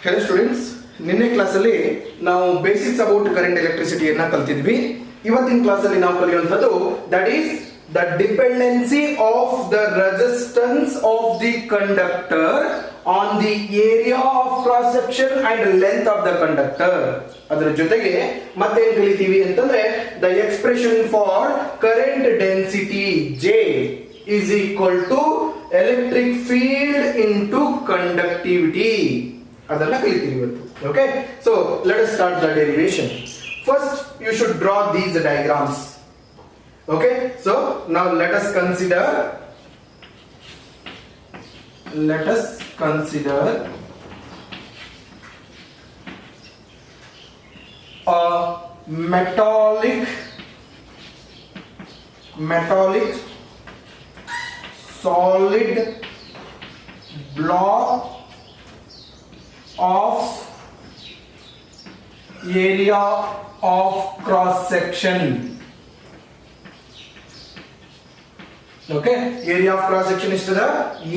Hello students, ನಿನ್ನೆ ಕ್ಲಾಸಲ್ಲಿ ನಾವು ಬೇಸಿಕ್ಸ್ ಅಬೌಟ್ ಕರೆಂಟ್ ಎಲೆಕ್ಟ್ರಿಸಿಟಿಯನ್ನ ಕಲ್ತಿದ್ವಿ. ಇವತ್ತಿನ ಕ್ಲಾಸಲ್ಲಿ ನಾವು ಕಲಿಯುವಂತದ್ದು that is the dependency of the resistance of the conductor on the area of cross section and length of the conductor. ಅದರ ಜೊತೆಗೆ ಮತ್ತೇನ್ ಕಲಿತೀವಿ ಅಂತಂದ್ರೆ the expression for current density J is equal to electric field into conductivity. ಅದನ್ನ ಕಲಿತೀವಿ ಇವತ್ತು. Okay, so let us start the derivation. First you should draw these diagrams. Okay, so now let us consider a metallic solid block of area of cross section. Okay, area of cross section is to the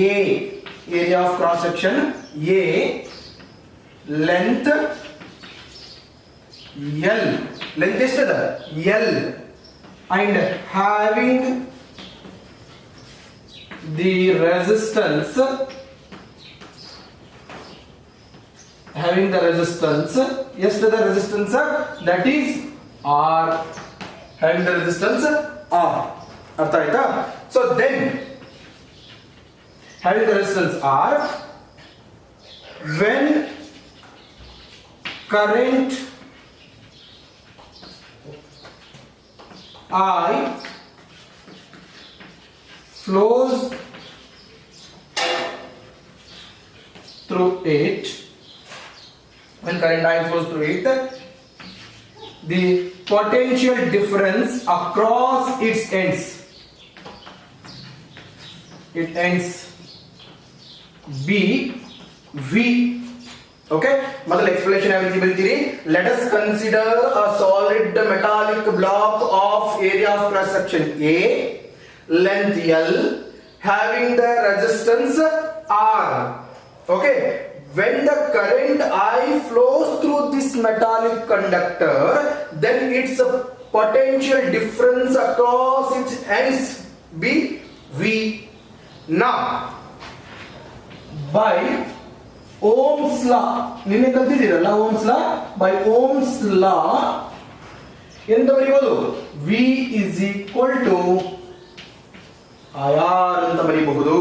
A. Area of cross section A, length L. Length is to the L, and having the resistance yes to the resistance that is R. Having the resistance R. Artha aita? So then having the resistance R, when current I flows through it, when current I flows through it, the potential difference across its ends, it ends B V. Okay, ಮೊದಲ explanation ಯಾವ ರೀತಿ ಬರೀತೀರಿ? Let us consider a solid metallic block of area of cross section A, length L, having the resistance R. Okay, when the current I flows through this metallic conductor, then its potential difference across its ends be V. Now by Ohm's law, ನಿನ್ನೆ ಕಲ್ತಿದ್ದೀರಲ್ಲ Ohm's law, by Ohm's law ಎಂತ ಬರೀಬಹುದು? V is equal to IR ಅಂತ ಬರೀಬಹುದು,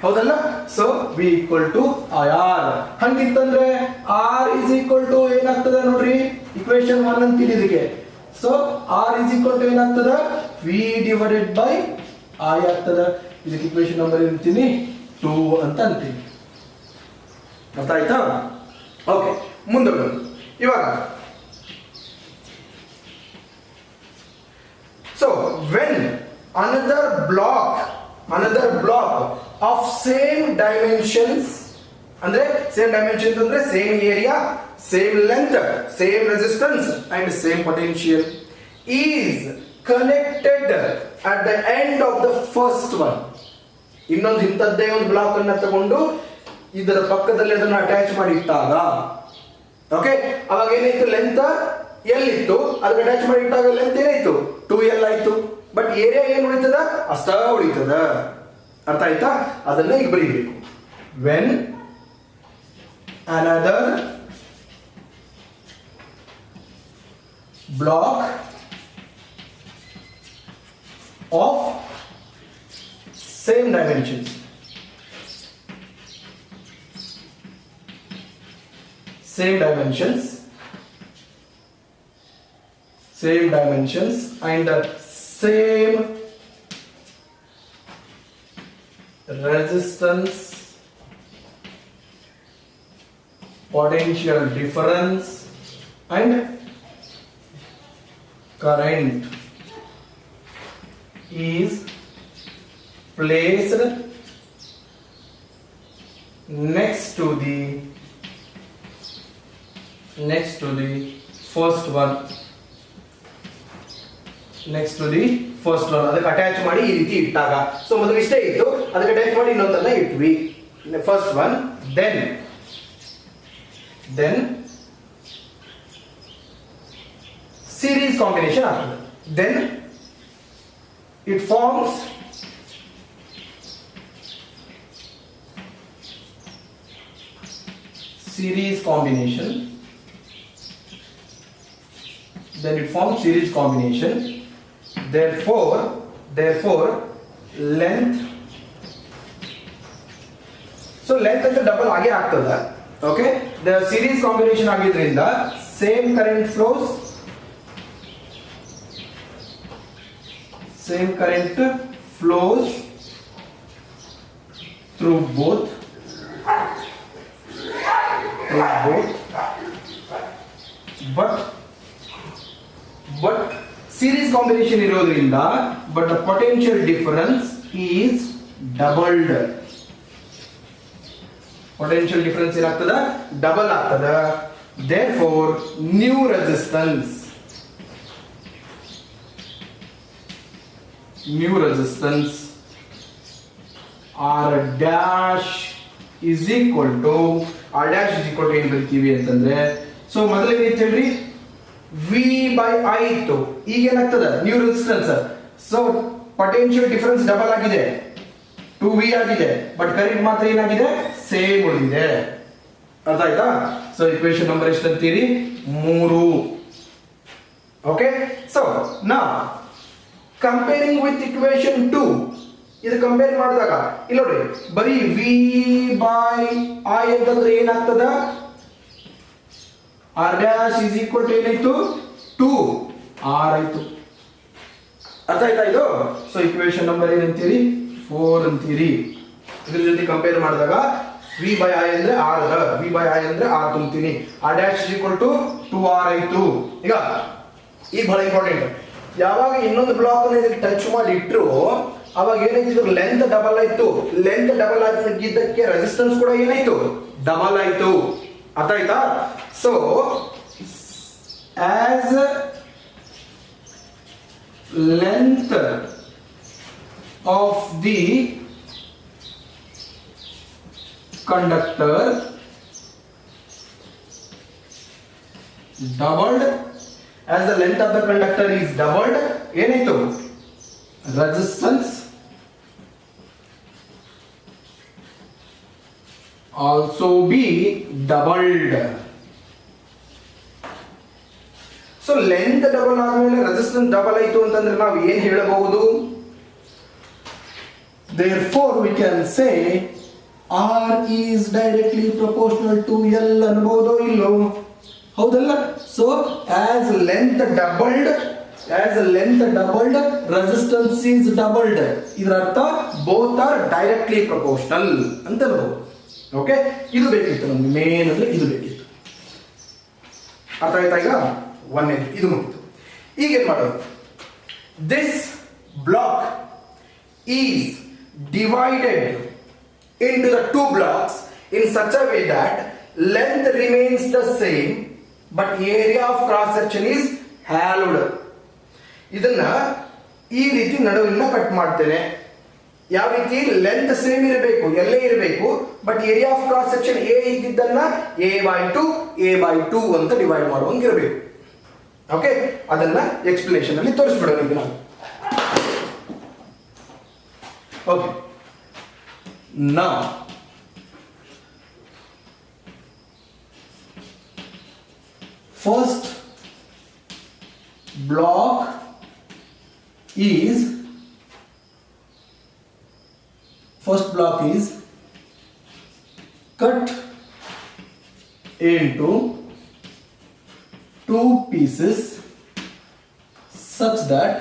ಹೌದಲ್ಲ? So V equal to IR. ಹಂಗಿತ್ತಂದ್ರೆ R is equal to ಏನಾಗ್ತದೆ ನೋಡ್ರಿ, equation 1 ಅಂತೀರಿ ಇದಕ್ಕೆ. So R is equal to ಏನಾಗ್ತದೆ? V divided by I ಆಗ್ತದೆ. ಇದಕ್ಕೆ ಇಕ್ವೇಶನ್ ನಂಬರ್ ಇರ್ತೀನಿ 2 ಅಂತ ಅಂತೀವಿ. ಅರ್ಥ ಆಯ್ತಾ? ಓಕೆ, ಮುಂದೆ ಬರೋಣ. ಇವಾಗ so when another block of same dimensions, ಅಂದ್ರೆ same dimensions ಅಂದ್ರೆ same area, same length, same resistance and same potential is connected at the end of the first one. ಇನ್ನೊಂದು ಇಂಥದ್ದೇ ಒಂದು ಬ್ಲಾಕ್ ಅನ್ನು ತಗೊಂಡು ಇದರ ಪಕ್ಕದಲ್ಲಿ ಅದನ್ನು ಅಟ್ಯಾಚ್ ಮಾಡಿ ಇಟ್ಟಾಗ, ಓಕೆ, ಅವಾಗ ಏನಾಯ್ತು? ಲೆಂತ್ L ಇತ್ತು, ಅದಕ್ಕೆ ಅಟ್ಯಾಚ್ ಮಾಡಿ ಇಟ್ಟಾಗ ಲೆಂತ್ ಏನಾಯ್ತು? 2L ಆಯ್ತು. ಬಟ್ ಏರಿಯಾ ಏನು ಉಳಿತದ? ಅಷ್ಟ ಉಳಿತದ. ಅರ್ಥ ಆಯ್ತಾ? ಅದನ್ನ ಈಗ ಬರೀಬೇಕು. when another block of same dimensions and same resistance, potential difference and current is placed next to the first one. Next to the first one, ಅದಕ್ಕೆ ಅಟ್ಯಾಚ್ ಮಾಡಿ ಈ ರೀತಿ ಇಟ್ಟಾಗ, ಸೊ ಮೊದಲು ಇಷ್ಟೇ ಇತ್ತು, ಅದಕ್ಕೆ ಅಟ್ಯಾಚ್ ಮಾಡಿ ಇನ್ನೊಂದನ್ನ ಇಟ್ವಿ, first one. Then then series combination ಆಗ್ತದೆ. Then it forms series combination. Then it forms series combination. Therefore length, so length ಅಂತ ಡಬಲ್ ಆಗೇ ಆಗ್ತದೆ. ಓಕೆ, the series combination ಆಗಿದ್ರಿಂದ same current flows through both but series combination ಇರೋದ್ರಿಂದ but the potential difference is doubled. Potential difference ಏನಾಗ್ತದ, double ಆಗ್ತದ. Therefore new resistance R dash is equal to ಏನ್ ಬರೀತೀವಿ ಅಂತಂದ್ರೆ, so ಮೊದಲಿಗೆ ಏನ್ ಹೇಳ್ರಿ, V by I ಇತ್ತು, ಈಗ ಏನಾಗ್ತದ new resistance. So potential difference double ಆಗಿದೆ, 2V ಆಗಿದೆ, ಬಟ್ ಕರೆಂಟ್ ಮಾತ್ರ ಏನಾಗಿದೆ, ಸೇಮ್ ಉಳಿದಿದೆ. ಅರ್ಥ ಆಯ್ತಾ? ಸೊ ಇಕ್ವೇಶನ್ ನಂಬರ್ ಎಷ್ಟು ಅಂತೀರಿ, 3. Okay, so now comparing with equation 2, ಇದು ಕಂಪೇರ್ ಮಾಡಿದಾಗ ಇಲ್ಲಿ ನೋಡ್ರಿ, ಬರೀ V by I ಅಂತಂದ್ರೆ ಏನಾಗ್ತದ, R dash is equal to ಏನಾಯ್ತು, 2R ಆಯ್ತು. ಅರ್ಥ ಆಯ್ತಾ ಇದು? ಸೊ ಇಕ್ವೇಶನ್ ನಂಬರ್ ಏನಂತೀರಿ, 4 ಅಂತೀರಿ. ಇದ್ರ ಜೊತೆ ಕಂಪೇರ್ ಮಾಡಿದಾಗ V by I ಅಂದ್ರೆ R, V by I ಅಂದ್ರೆ R ತುಂಬ್ತೀನಿ, R dash is equal to 2R ಆಯ್ತು. ಈಗ ಬಹಳ ಇಂಪಾರ್ಟೆಂಟ್, ಯಾವಾಗ ಇನ್ನೊಂದು ಬ್ಲಾಕ್ ಅನ್ನು ಇದಕ್ಕೆ ಟಚ್ ಮಾಡಿ ಇಟ್ರು ಅವಾಗ ಏನಾಯ್ತು, ಲೆಂತ್ ಡಬಲ್ ಆಯ್ತು. ಲೆಂತ್ ಡಬಲ್ ಆಗಿದ್ದಕ್ಕೆ ರೆಸಿಸ್ಟೆನ್ಸ್ ಕೂಡ ಏನಾಯ್ತು, ಡಬಲ್ ಆಯ್ತು. ಅರ್ಥ ಆಯ್ತಾ? So as length of the conductor doubled, as the length of the conductor is doubled, ಏನಾಯ್ತು, resistance also be doubled. So length double ಆದ್ಮೇಲೆ ರೆಸಿಸ್ಟೆನ್ಸ್ ಡಬಲ್ ಆಯ್ತು ಅಂತಂದ್ರೆ ನಾವು ಏನ್ ಹೇಳಬಹುದು, therefore we can say R is directly proportional to L ಅನ್ಬಹುದು ಇಲ್ಲೋ, ಹೌದಲ್ಲ? So as length doubled resistance is doubled. ಇದರ ಅರ್ಥ both are directly proportional ಅಂತ ಅನ್ಬಹುದು. ಓಕೆ, ಇದು ಬೇಕಿತ್ತು ನಮ್ಗೆ, ಮೇನ್ ಅಂದ್ರೆ ಇದು ಬೇಕಿತ್ತು. ಅರ್ಥ ಆಯ್ತಾ? ಈಗ 1 ಇದು ಮುಗಿತು. ಈಗ ಏನ್ ಮಾಡೋದು, this block is divided into the 2 blocks in such a way that length remains the same but area of cross section is hallowed. ಇದನ್ನ ಈ ರೀತಿ ನಡುವಿನ ಕಟ್ ಮಾಡ್ತೇನೆ. ಯಾವ ರೀತಿ, ಲೆಂತ್ ಸೇಮ್ ಇರಬೇಕು, ಎಲ್ಲೇ ಇರಬೇಕು, but area of cross section A ಇದ್ದಿದ್ದನ್ನ a/2 ಅಂತ ಡಿವೈಡ್ ಮಾಡುವಂಗೆ ಇರಬೇಕು. ಓಕೆ, ಅದನ್ನ ಎಕ್ಸ್ಪ್ಲನೇಷನ್ ಅಲ್ಲಿ ತೋರಿಸ್ಬಿಡೋಣ ಈಗ ನಾವು. Okay, now first block is cut into 2 pieces such that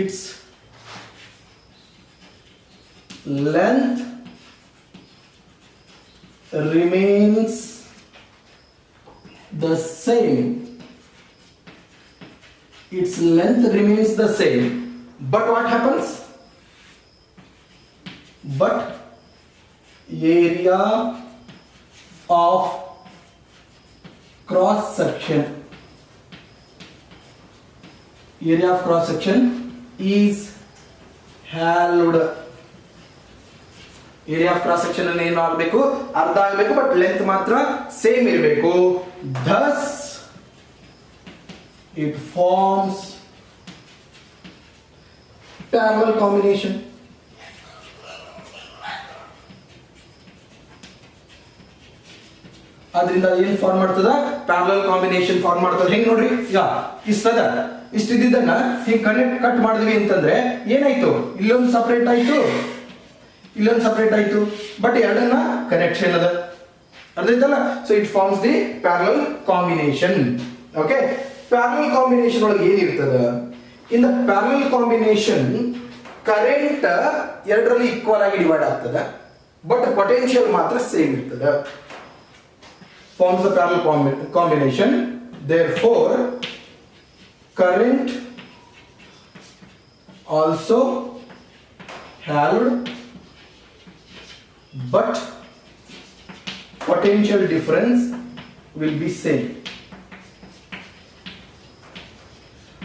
its length remains the same. But what happens? But area of cross section is hallowed. Area of cross section ಅನ್ನು ಏನು ಆಗಬೇಕು, ಅರ್ಧ ಆಗಬೇಕು, but length ಮಾತ್ರ same ಇರಬೇಕು. Thus it forms parallel combination. ಅದರಿಂದ ಏನ್ form ಮಾಡ್ತದ, ಪ್ಯಾರಲಲ್ ಕಾಂಬಿನೇಷನ್ ಫಾರ್ಮ್ ಮಾಡ್ತದ. ಹೆಂಗ್ ನೋಡ್ರಿ, ಈಗ ಇಷ್ಟದ ಇಷ್ಟಿದ್ದನ್ನ ಹಿಂಗ್ ಕಟ್ ಮಾಡಿದ್ವಿ ಅಂತಂದ್ರೆ ಏನಾಯ್ತು, ಇಲ್ಲೊಂದು ಸಪರೇಟ್ ಆಯ್ತು, ಇಲ್ಲೊಂದು ಸಪರೇಟ್ ಆಯ್ತು, ಬಟ್ ಎರಡನ್ನ ಕನೆಕ್ಷನ್ ಅದ, ಅರ್ಥ ಆಯ್ತಲ್ಲ. So it forms the parallel combination. Okay, parallel combination ಒಳಗೆ ಏನಿರ್ತದ, in the parallel combination current ಎರಡರಲ್ಲಿ ಈಕ್ವಲ್ ಆಗಿ ಡಿವೈಡ್ ಆಗ್ತದ, ಬಟ್ ಪೊಟೆನ್ಷಿಯಲ್ ಮಾತ್ರ ಸೇಮ್ ಇರ್ತದ. Forms the parallel combination. Therefore, current also held, but potential difference will be same.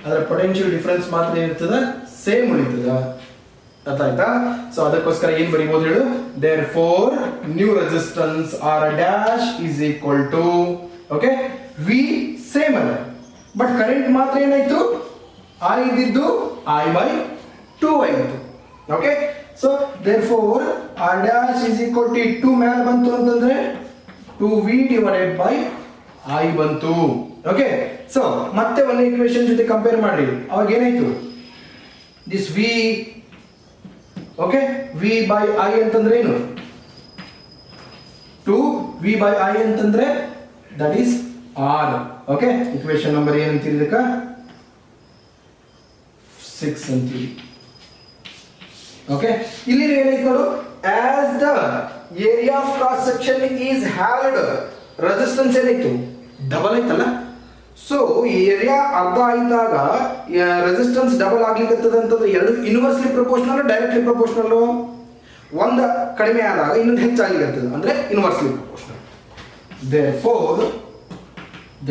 ಅದರ potential difference ಮಾತ್ರ ಇರ್ತದ, ಸೇಮ್ ಉಳಿತದ. ಅರ್ಥ ಆಯ್ತಾ? ಸೊ ಅದಕ್ಕೋಸ್ಕರ ಏನ್ ಬರೀಬಹುದು ಹೇಳು, therefore new resistance R dash is equal to, okay, V same ಅಲ್ಲ, ಬಟ್ ಕರೆಂಟ್ ಮಾತ್ರ ಏನಾಯ್ತು, I ಇದ್ದಿದ್ದು I by 2 ಆಯ್ತು. Okay, so therefore R dash is equal to 2 ಮೇಲೆ ಬಂತು ಅಂತಂದ್ರೆ 2V divided by I ಬಂತು. ಓಕೆ, ಸೊ ಮತ್ತೆ ಒಂದು ಈಕ್ವೇಶನ್ ಜೊತೆ ಕಂಪೇರ್ ಮಾಡಿ, ಅವಾಗ ಏನಾಯ್ತು, this V, okay, V by I ಅಂತಂದ್ರೆ ಏನು, 2V by I ಅಂತಂದ್ರೆ that is R. Okay, equation number ಏನಂತೀರಿ, ಇದಕ್ಕ 6 ಅಂತೀವಿ. ಓಕೆ, ಇಲ್ಲಿ ಏನೈತೆ ನೋಡು, as the area of cross section is ಹ್ಯಾಲ್ಡ್, resistance ಏನಾಯ್ತು, ಡಬಲ್ ಐತಲ್ಲ. ಸೊ ಏರಿಯಾ ಅರ್ಧ ಆಯ್ತಾಗ ರೆಸಿಸ್ಟೆನ್ಸ್ ಡಬಲ್ ಆಗ್ಲಿಕ್ಕತ್ತದ ಅಂತಂದ್ರೆ ಎರಡು ಇನ್ವರ್ಸ್ಲಿ ಪ್ರಪೋರ್ಷನಲ್, ಡೈರೆಕ್ಟ್ಲಿ ಪ್ರಪೋರ್ಷನಲ್. ಒಂದು ಕಡಿಮೆ ಆದಾಗ ಇನ್ನೊಂದು ಹೆಚ್ಚಾಗ್ಲಿಕ್ಕತ್ತದ ಅಂದ್ರೆ inversely proportional.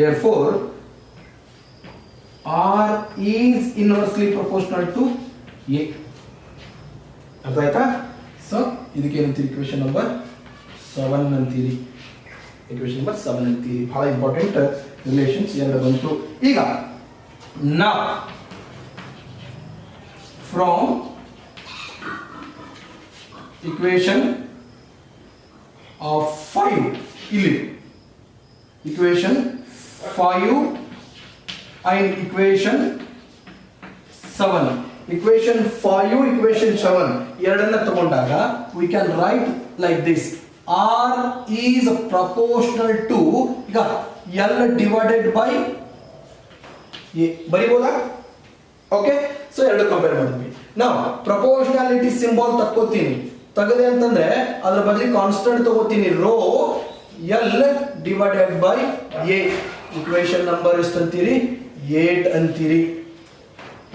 therefore R is inversely proportional to A. ಅರ್ಥ ಆಯ್ತಾ? ಸೊ ಇದಕ್ಕೆ ಏನಂತೀರಿ, ಇಕ್ವೇಶನ್ ನಂಬರ್ 7 ಅಂತೀರಿ. ಇಕ್ವೇಶನ್ ನಂಬರ್ 7 ಅಂತೀರಿ. ಬಹಳ ಇಂಪಾರ್ಟೆಂಟ್ ರಿಲೇಷನ್ಸ್ ಎರಡು ಬಂತು. ಈಗ now from equation of 5, ಇಲ್ಲಿ equation 5 and equation 7, equation 5 equation 7 ಎರಡನ್ನ ತಗೊಂಡಾಗ we can write like this, R is proportional to, ಈಗ L divided by A ಬರೀಬೋದಾ? ಓಕೆ, ಸೊ ಎರಡು ಕಂಪೇರ್ ಮಾಡಿದ್ವಿ. ನಾವು ಪ್ರಪೋರ್ಷನಾಲಿಟಿ ಸಿಂಬಲ್ ತಕ್ಕೋತೀನಿ, ತಗದೆ ಅಂತಂದ್ರೆ ಅದ್ರ ಬದಲಿ ಕಾನ್ಸ್ಟೆಂಟ್ ತಗೋತೀನಿ, rho L divided by A. Equation number ಎಷ್ಟು ಅಂತೀರಿ, 8 ಅಂತೀರಿ.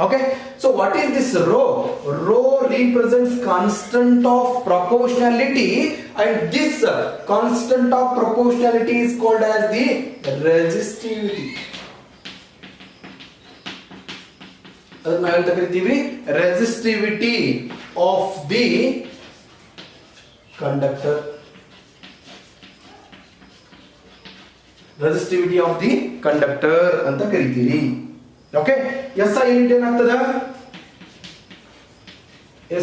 Okay, so what is this rho? Rho represents constant of proportionality, and this constant of proportionality is called as the resistivity. ಅದನ್ನ ನಾವು ಅಂತ ಕರಿತೀವಿ, resistivity of the conductor. resistivity of the conductor ಅಂತ ಕರಿತೀರಿ. Okay, SI unit ಏನಾಗ್ತದ,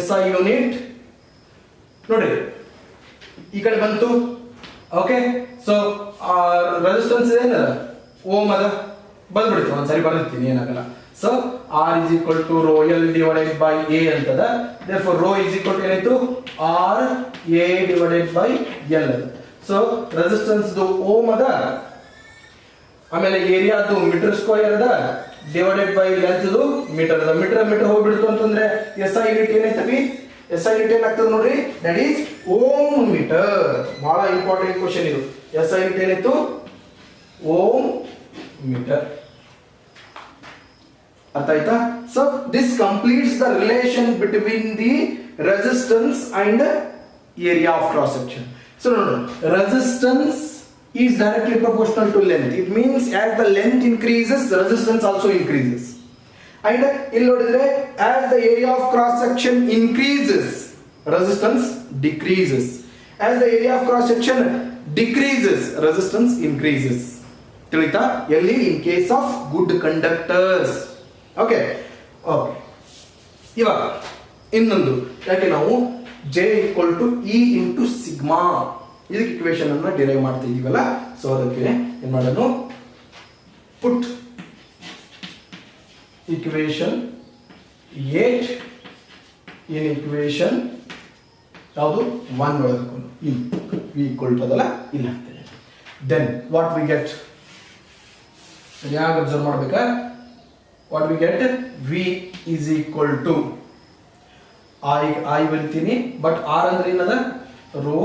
SI unit ನೋಡಿ ಈ ಕಡೆ ಬಂತು. ಓಕೆ, ಸೊ ರೆಸಿಸ್ಟೆನ್ಸ್ ಏನದ, ಓಮ್ ಅದ, ಬಂದ್ಬಿಡ್ತು, ಒಂದ್ಸರಿ ಬರ್ದಿರ್ತೀನಿ, ಏನಾಗಲ್ಲ. So R is equal to rho L divided by A ಅಂತದ. therefore rho is equal to ಏನಾಯ್ತು, R A divided by L. So resistance ohm ಅದ, ಆಮೇಲೆ ಏರಿಯಾದು ಮೀಟರ್ ಸ್ಕ್ವೇರ್ ಅದ, ಡಿವೈಡೆಡ್ ಬೈ ಲೆಂತ್ ಮೀಟರ್ ಅದ. ಮೀಟರ್ ಹೋಗ್ಬಿಡ್ತು ಅಂತಂದ್ರೆ SI ಯೂನಿಟ್ ಏನಾಯ್ತವಿ, SI ಯೂನಿಟ್ ಏನಾಗ್ತದೆ ನೋಡ್ರಿ, ದಟ್ ಈಸ್ ಓಮ್ ಮೀಟರ್. ಬಹಳ ಇಂಪಾರ್ಟೆಂಟ್ ಕ್ವಶನ್ ಇದು. SI ಯೂನಿಟ್ ಏನಾಯ್ತು, ಓಮ್ ಮೀಟರ್. ಅರ್ಥ ಆಯ್ತಾ? So this completes the relation between the resistance and area of cross section. So ನೋಡು, resistance is directly proportional to length. It means as the length increases, the resistance also increases. And ಇಲ್ಲಿ ನೋಡಿದ್ರೆ as the area of cross section increases, resistance decreases. As the area of cross section decreases, resistance increases. ತಿಳಿತಾ? ಎಲ್ಲಿ? in case of good conductors. Okay okay. ಇವಾಗ ಇನ್ನೊಂದು, ಯಾಕೆ ನಾವು J equal to E into sigma ಇದಕ್ಕೆ equation ಅನ್ನು derive ಮಾಡ್ತಾ ಇದೀವಲ್ಲ, so ಅದಕ್ಕೆ ಏನ್ ಮಾಡೋಣ, ಪುಟ್ ಇಕ್ವೇಶನ್ 8 ಇನ್ ಇಕ್ವೇಶನ್ ಯಾವುದು 1 ಒಳಗೆ V equal to ಅದಲ್ಲ ಇಲ್ಲ ಆಗ್ತದೆ. ದೆನ್ ವಾಟ್ ವಿ ಗೆಟ್, ಯಾಕೆ ಅಬ್ಸರ್ವ್ ಮಾಡ್ಬೇಕಾ, what we get, V is equal to I ಬರಿತೀನಿ, ಬಟ್ ಆರ್ ಅಂದ್ರೆ ಏನದ, rho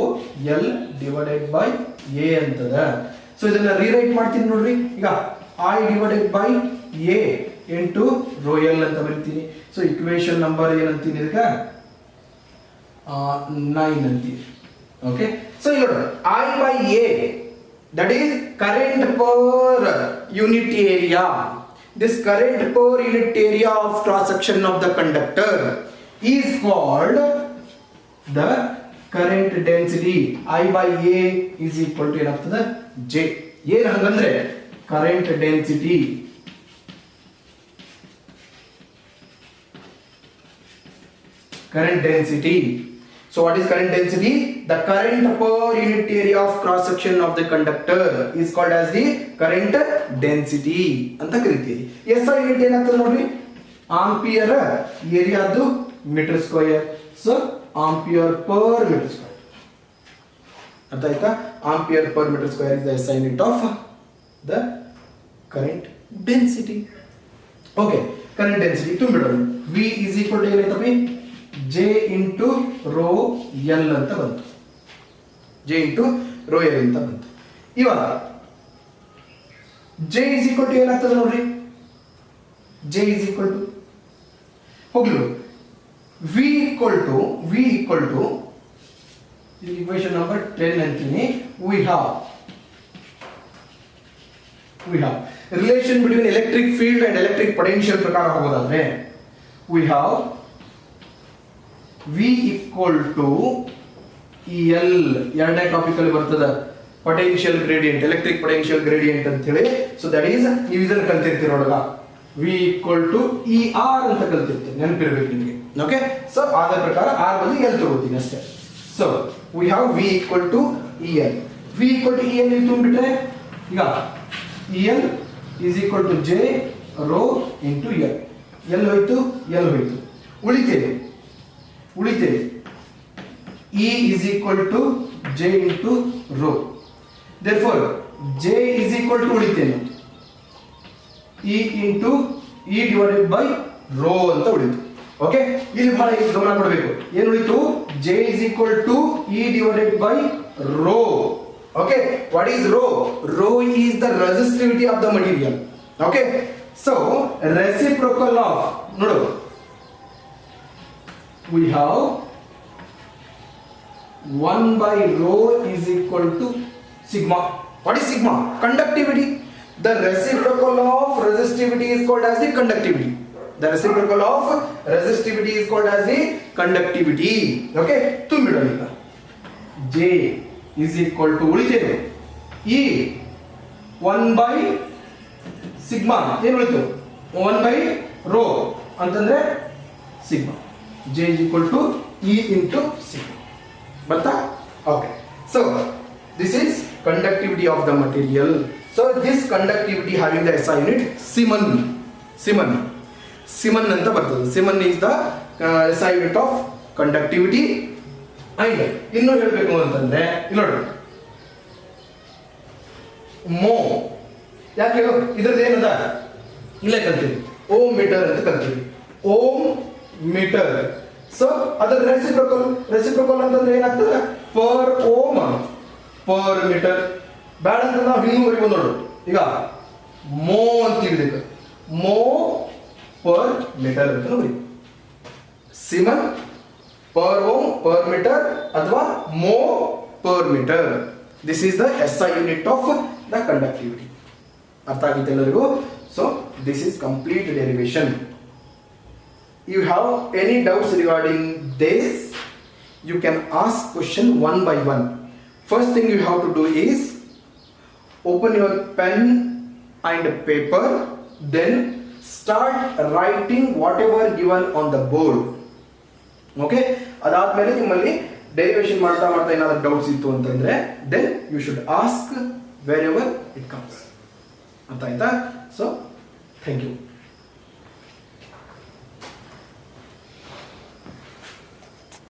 L divided by A ಅಂತದ. ಸೊ ಇದನ್ನ ರೀರೈಟ್ ಮಾಡ್ತೀನಿ ನೋಡ್ರಿ. ಈಗ I divided by A into rho L ಅಂತ ಬರಿತೀನಿ. ಸೊ ಇಕ್ವೇಶನ್ ನಂಬರ್ ಏನಂತೀನಿ, ಇದಕ್ಕೆ 9 ಅಂತೀನಿ. ಓಕೆ, ಸೊ ಈಗ I by A, that is current per unit area. This current per unit area of cross section of the conductor is called the current density. I by A is equal to ಏನಾಗ್ತದೆ, J. ಏನು ಹಂಗಂದ್ರೆ current density. Current density. So what is current density? The current per unit area of cross section of the conductor is called as the current density ಅಂತ ಕರಿತೀವಿ. SI unit ಏನಾಗ್ತದೆ ನೋಡ್ರಿ, ampere ಏರಿಯಾದು metre square. So ampere per metre square, ಅರ್ಥ ಆಯ್ತಾ? Ampere per metre square is the SI unit of the current density. Okay, current density ತುಂಬಿಡೋಣ. V is equal to ಏನಾಯ್ತಪ್ಪ, J into rho L ಅಂತ ಬಂತು. J into rho L ಅಂತ ಬಂತು. ಇವಾಗ J is equal to ಏನಾಗ್ತದೆ ನೋಡ್ರಿ, J is equal to ಹೋಗ್ಲಿ, V equal to equation number 10 ಅಂತೀನಿ. we have relation between electric field and electric potential ಪ್ರಕಾರ ಹೋಗೋದಾದ್ರೆ we have V equal to EL, ಎರಡನೇ ಟಾಪಿಕ್ ಅಲ್ಲಿ ಬರ್ತದೆ potential gradient, electric potential gradient ಅಂತ ಹೇಳಿ. ಸೊ ದಟ್ ಈಸ್ ನೀವು ಇದನ್ನು ಕಲ್ತಿರ್ತೀರೊಳಗ, V equal to ER ಅಂತ ಕಲ್ತಿರ್ತೀರಿ, ನೆನಪಿರ್ಬೇಕು ನಿಮಗೆ. ಓಕೆ, ಸೊ ಅದರ ಪ್ರಕಾರ R ಬದಲು L ತಗೋತೀನಿ ಅಷ್ಟೇ. So we have V equal to EL. V equal to EL ಇಲ್ಲಿ ತುಂಬಿಟ್ರೆ ಈಗ EL is equal to J rho into L. L ಹೋಯ್ತು, L ಹೋಯ್ತು, ಉಳಿತೇವೆ E is equal to J into rho. Therefore J is equal to ಉಳಿತೇನೆ E into E divided by rho ಅಂತ ಉಳಿತು. Okay, ಇಲ್ಲಿ ಬಹಳ ಗಮನ ಕೊಡಬೇಕು. ಏನು ಉಳಿತು, J is equal to E divided by rho. Okay, what is rho? Rho is the resistivity of the material. Okay, so reciprocal of, ನೋಡು, we have 1 by rho is equal to sigma. What is sigma? Conductivity. The reciprocal of resistivity is called as the conductivity. The reciprocal of resistivity is called as the conductivity. Okay, ತುಂಬಿಡೋಣ. ಈಗ J is equal to ಉಳಿತೇನೆ E 1 by sigma. ಏನು ಉಳಿತು, 1 by rho ಅಂತಂದ್ರೆ sigma. J is equal to E into sigma. ಬರ್ತಾ? Okay. So this is conductivity of the material. So this conductivity having the SI unit Siemens ಅಂತ ಬರ್ತದೆ. Siemens is the SI unit of conductivity. And ಇನ್ನು ಹೇಳಬೇಕು ಅಂತಂದ್ರೆ ಇಲ್ಲಿ ನೋಡಿ, ಮೋ ಯಾಕೆ ಹೇಳು, ಇದ್ರದ್ದು ಏನದ ಇಲ್ಲೇ ಕಲ್ತೀವಿ, ಓಮ್ ಮೀಟರ್ ಅಂತ ಕಲ್ತೀವಿ, ಓಮ್ ಮೀಟರ್. ಸೊ ಅದರ ರೆಸಿಪ್ರೋಕಲ್ ಅಂತಂದ್ರೆ ಏನಾಗ್ತದೆ, ಪರ್ ಓಮ್ ಪರ್ ಮೀಟರ್. ಬೇಡ ಅಂತ ನಾವು ಹಿಂಗೂ ಬರೀಬೋದು ನೋಡು. ಈಗ ಮೋ ಅಂತೀವಿ, ಮೋ ಪರ್ ಮೀಟರ್ ಅಂತ ಬರೀ. Siemens per ohm per metre ಅಥವಾ mho per metre. This is the SI unit of the conductivity. ಅರ್ಥ ಆಗಿತ್ತು ಎಲ್ಲರಿಗೂ? So this is complete derivation. You have any doubts regarding this? you can ask question one by one. First thing you have to do is open your pen and paper, then start writing whatever given on the board. Okay, ಅದಾದ್ಮೇಲೆ ನಿಮ್ಮಲ್ಲಿ derivation ಮಾಡ್ತಾ ಮಾಡ್ತಾ ಏನಾದ್ರು doubts ಇತ್ತು ಅಂತಂದ್ರೆ then you should ask wherever it comes. ಅರ್ಥ ಆಯ್ತಾ? So thank you.